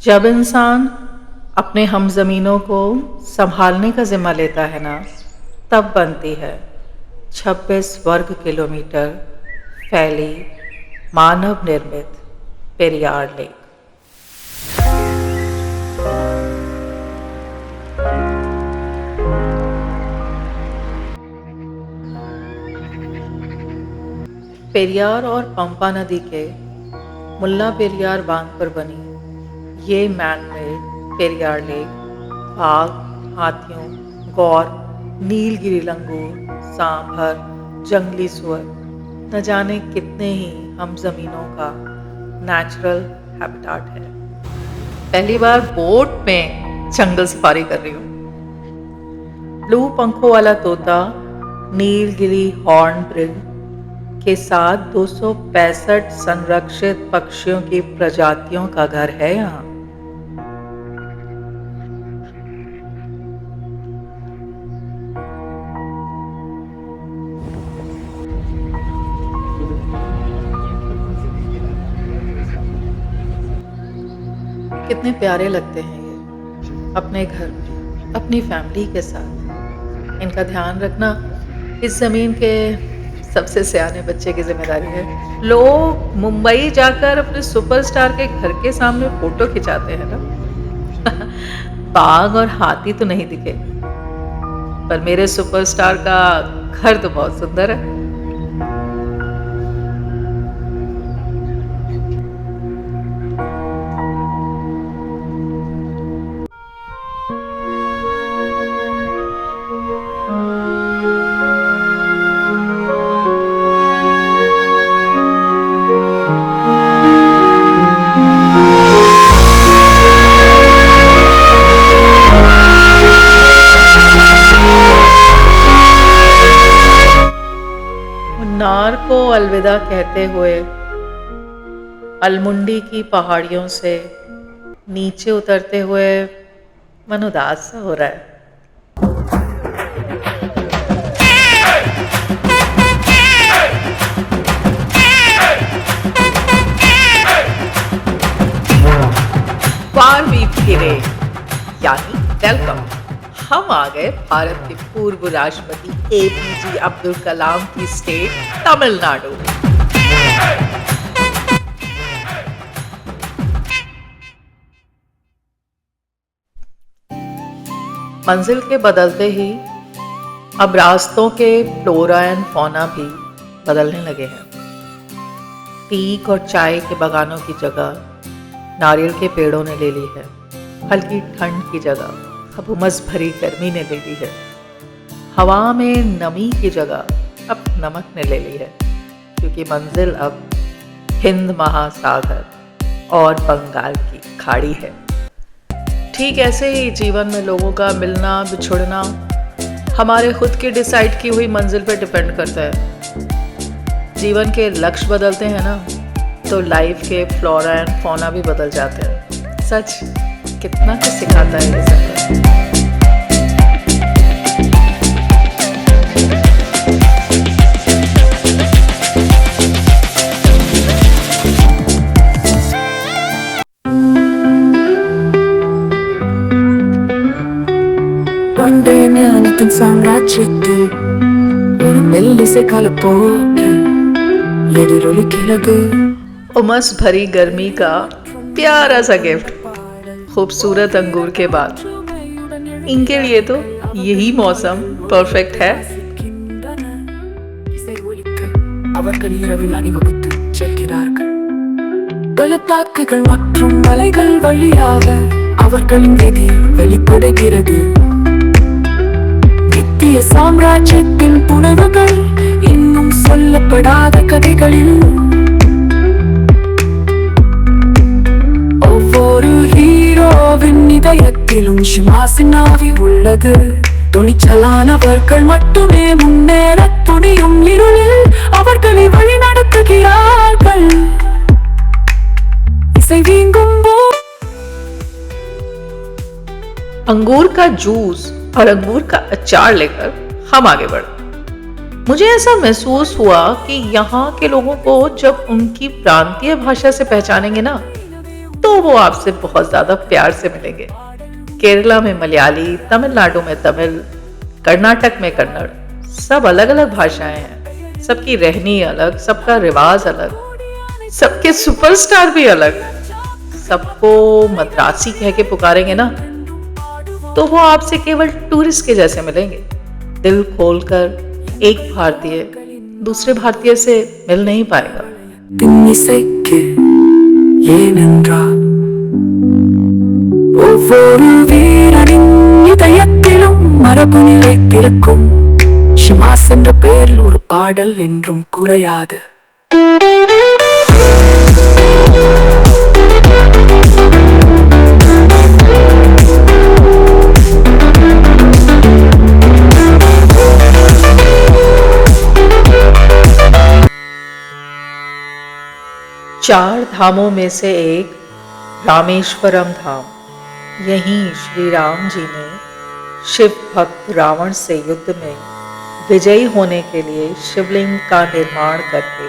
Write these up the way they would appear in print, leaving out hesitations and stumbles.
जब इंसान अपने हमज़मीनों को संभालने का ज़िम्मा लेता है ना, तब बनती है 26 वर्ग किलोमीटर फैली मानव निर्मित पेरियार लेक। पेरियार और पंपा नदी के मुल्ला पेरियार बांध पर बनी ये मैन मेड पेरियार लेक बाघ, हाथियों, गौर, नीलगिरी लंगूर, सांभर, जंगली सुअर, न जाने कितने ही हम ज़मीनों का नेचुरल हैबिटाट है। पहली बार बोट में जंगल सफारी कर रही हूँ। ब्लू पंखों वाला तोता नीलगिरी हॉर्नबिल के साथ 265 संरक्षित पक्षियों की प्रजातियों का घर है यहाँ। कितने प्यारे लगते हैं ये, अपने घर में अपनी फैमिली के साथ। इनका ध्यान रखना इस ज़मीन के सबसे सियाने बच्चे की जिम्मेदारी है। लोग मुंबई जाकर अपने सुपरस्टार के घर के सामने फोटो खिंचाते हैं ना। बाघ और हाथी तो नहीं दिखे, पर मेरे सुपरस्टार का घर तो बहुत सुंदर है। मुन्नार को अलविदा कहते हुए अलमुंडी की पहाड़ियों से नीचे उतरते हुए मन उदास सा हो रहा है। यानी वेलकम, हम आ गए भारत के पूर्व राष्ट्रपति APJ अब्दुल कलाम की स्टेट तमिलनाडु। मंजिल के बदलते ही अब रास्तों के फ्लोरा एंड फौना भी बदलने लगे हैं। टीक और चाय के बागानों की जगह नारियल के पेड़ों ने ले ली है। हल्की ठंड की जगह अब उमस भरी गर्मी ने ले ली है। हवा में नमी की जगह अब नमक ने ले ली है, क्योंकि मंजिल अब हिंद महासागर और बंगाल की खाड़ी है। ठीक ऐसे ही जीवन में लोगों का मिलना बिछुड़ना हमारे खुद की डिसाइड की हुई मंजिल पर डिपेंड करता है। जीवन के लक्ष्य बदलते हैं ना, तो लाइफ के फ्लोरा एंड फौना भी बदल जाते हैं। सच कितना कुछ सिखाता है ये सफर। பண்டே ஞானத்தின் சாம்ராஜ்யத்தில் ஒரு மெல்லிசை கலப்போடு எதிரொலிக்கிறது। उमस भरी गर्मी का प्यारा सा गिफ्ट, खूबसूरत अंगूर के बाद। इनके लिए तो यही मौसम परफेक्ट है। அவர்கள் இரவில் அணிவகுத்து செல்கிறார்கள்। பள்ளத்தாக்குகள் மற்றும் மலைகள் வழியாக அவர்களின் விதி வெளிப்படுகிறது। நித்திய சாம்ராஜ்யத்தின் புனவுகள் இன்னும் சொல்லப்படாத கதைகளில் ஒவ்வொரு ஹீரோவின் இதயத்திலும் சிமாசின் ஆவி உள்ளது। துணிச்சலானவர்கள் மட்டுமே முன்னேற துணியும் இருளில் அவர்களை வழி நடத்துகிறார்கள்। இசை வீங்கும் अंगूर का जूस और अंगूर का अचार लेकर हम आगे बढ़े। मुझे ऐसा महसूस हुआ कि यहाँ के लोगों को जब उनकी प्रांतीय भाषा से पहचानेंगे ना, तो वो आपसे बहुत ज्यादा प्यार से मिलेंगे। केरला में मलयाली, तमिलनाडु में तमिल, कर्नाटक में कन्नड़, सब अलग अलग भाषाएं हैं। सबकी रहनी अलग, सबका रिवाज अलग, सबके सुपरस्टार भी अलग। सबको मद्रासी कह के पुकारेंगे ना, तो वो आपसे केवल टूरिस्ट के जैसे मिलेंगे। दिल खोलकर एक भारतीय दूसरे भारतीय से मिल नहीं पाएगा। தின்னிசைக்கு ஏனென்றால் ஒவ்வொரு வீரனின் இதயத்திலும் மரபு நிலைத்திருக்கும். ஷிமாஸ் என்ற பெயரில் ஒரு பாடல் என்றும் குறையாது. चार धामों में से एक रामेश्वरम धाम, यहीं श्री राम जी ने शिव भक्त रावण से युद्ध में विजयी होने के लिए शिवलिंग का निर्माण करके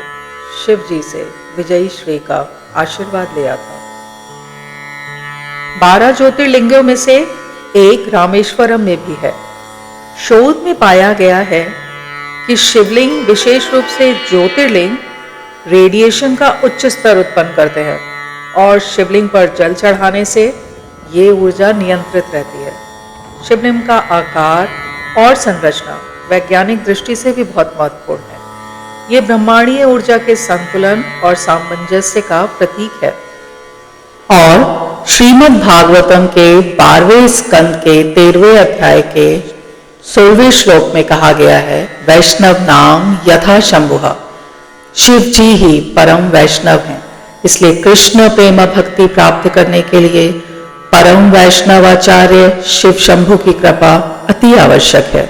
शिव जी से विजयी श्री का आशीर्वाद लिया था। 12 ज्योतिर्लिंगों में से एक रामेश्वरम में भी है। शोध में पाया गया है कि शिवलिंग, विशेष रूप से ज्योतिर्लिंग, रेडिएशन का उच्च स्तर उत्पन्न करते हैं और शिवलिंग पर जल चढ़ाने से ये ऊर्जा नियंत्रित रहती है। शिवलिंग का आकार और संरचना वैज्ञानिक दृष्टि से भी बहुत महत्वपूर्ण है। ये ब्रह्मांडीय ऊर्जा के संतुलन और सामंजस्य का प्रतीक है। और श्रीमद् भागवतम के 12वें स्कंद के 13वें अध्याय के 16वें श्लोक में कहा गया है, वैष्णव नाम यथा शंभुः, शिव जी ही परम वैष्णव हैं। इसलिए कृष्ण प्रेम भक्ति प्राप्त करने के लिए परम वैष्णव आचार्य शिव शंभु की कृपा अति आवश्यक है।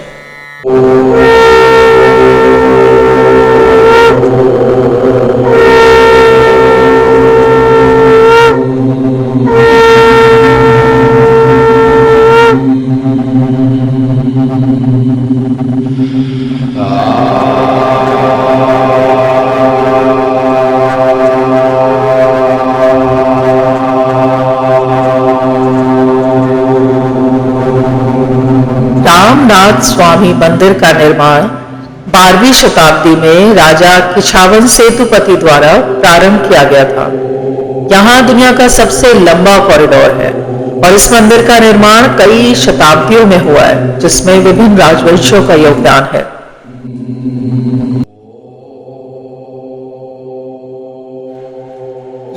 रामनाथ स्वामी मंदिर का निर्माण 12वीं शताब्दी में राजा किछावन सेतुपति द्वारा प्रारंभ किया गया था। यहाँ दुनिया का सबसे लंबा कॉरिडोर है और इस मंदिर का निर्माण कई शताब्दियों में हुआ है, जिसमें विभिन्न राजवंशों का योगदान है।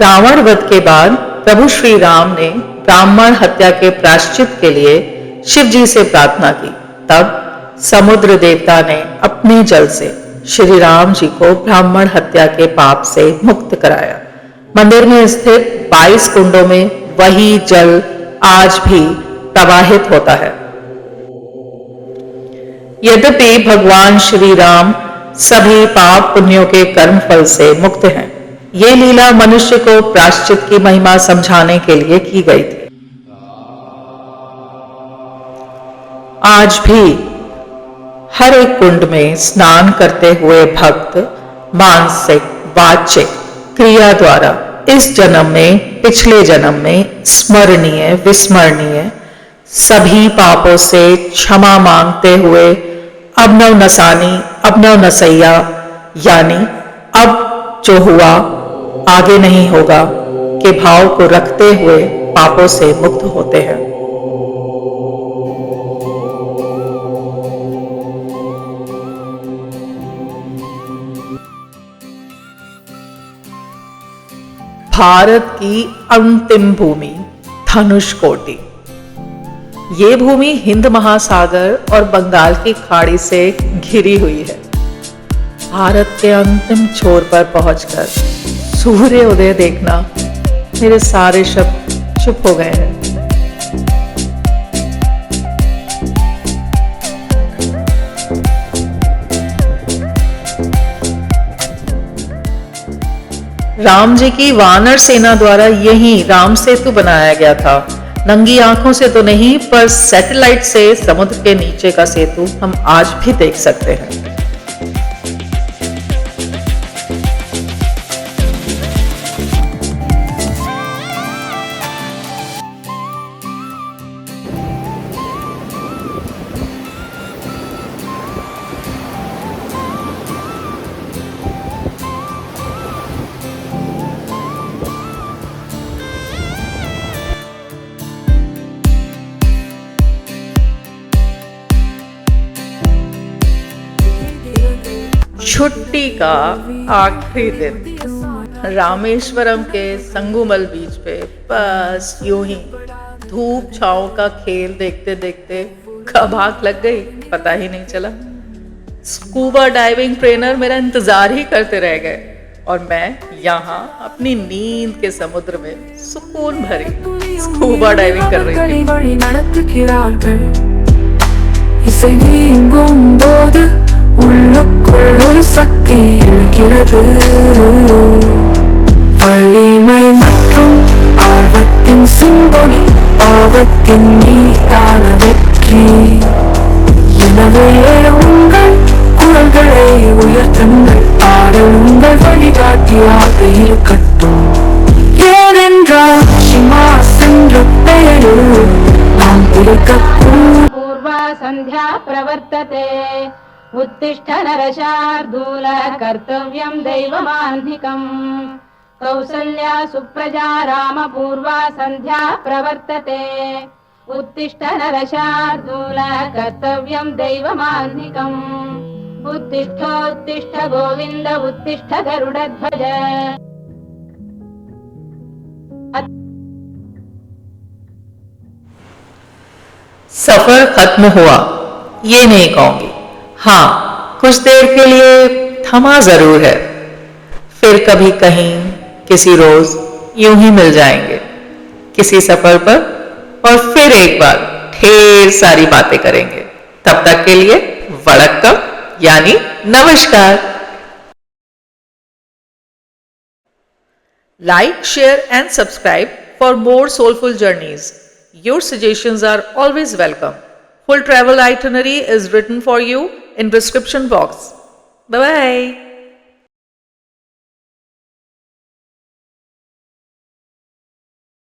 रावण वध के बाद प्रभु श्री राम ने ब्राह्मण हत्या के प्रायश्चित के लिए शिव जी से प्रार्थना की। तब समुद्र देवता ने अपने जल से श्री राम जी को ब्राह्मण हत्या के पाप से मुक्त कराया। मंदिर में स्थित 22 कुंडों में वही जल आज भी प्रवाहित होता है। यद्यपि भगवान श्री राम सभी पाप पुण्यों के कर्म फल से मुक्त हैं, ये लीला मनुष्य को प्रायश्चित की महिमा समझाने के लिए की गई थी। आज भी हर एक कुंड में स्नान करते हुए भक्त मानसिक वाचिक क्रिया द्वारा इस जन्म में, पिछले जन्म में स्मरणीय विस्मरणीय सभी पापों से क्षमा मांगते हुए अबनव नसानी अबनव नसैया, यानी अब जो हुआ आगे नहीं होगा के भाव को रखते हुए पापों से मुक्त होते हैं। भारत की अंतिम भूमि धनुषकोटि। ये भूमि हिंद महासागर और बंगाल की खाड़ी से घिरी हुई है। भारत के अंतिम छोर पर पहुंचकर सूर्य उदय देखना, मेरे सारे शब्द चुप हो गए हैं। राम जी की वानर सेना द्वारा यही राम सेतु बनाया गया था। नंगी आंखों से तो नहीं, पर सैटेलाइट से समुद्र के नीचे का सेतु हम आज भी देख सकते हैं। छुट्टी का आखिरी दिन रामेश्वरम के संगुमल बीच पे बस यूं ही धूप छाँव का खेल देखते देखते कब आँख लग गई पता ही नहीं चला। स्कूबा डाइविंग ट्रेनर मेरा इंतजार ही करते रह गए और मैं यहाँ अपनी नींद के समुद्र में सुकून भरी स्कूबा डाइविंग कर रही थी। வழி நடத்துகிறார்கள் இசை நீங்கும் போது உள்ளுக்குள் ஒரு சக்தி இருக்கிறது வலிமை மற்றும் ஆர்வத்தின் சிம்பொனி ஆபத்தின் மீதான வெற்றி எனவே உங்கள் குரல்களை உயர்த்துங்கள் பாடல் உங்கள் வழிகாட்டியாக இருக்கட்டும் ஏனென்றால் சிமாஸ் என்ற பெயரில் நாம் இருக்கக்கூடும் पूर्वा सन्ध्या प्रवर्तते उत्तिष्ठ नरशार्दूल कर्तव्यं दैवमाह्निकम् कौसल्या सुप्रजा रामपूर्वा सन्ध्या प्रवर्तते उत्तिष्ठ नरशार्दूल कर्तव्यं दैवमाह्निकम् उत्तिष्ठोत्तिष्ठ गोविन्द उत्तिष्ठ गरुडध्वज। सफर खत्म हुआ ये नहीं कहूंगी, हाँ कुछ देर के लिए थमा जरूर है। फिर कभी कहीं किसी रोज यूं ही मिल जाएंगे किसी सफर पर और फिर एक बार ढेर सारी बातें करेंगे। तब तक के लिए वड़क्कम यानी नमस्कार। Like, share and subscribe for more soulful journeys. Your suggestions are always welcome. Full travel itinerary is written for you in description box. Bye bye.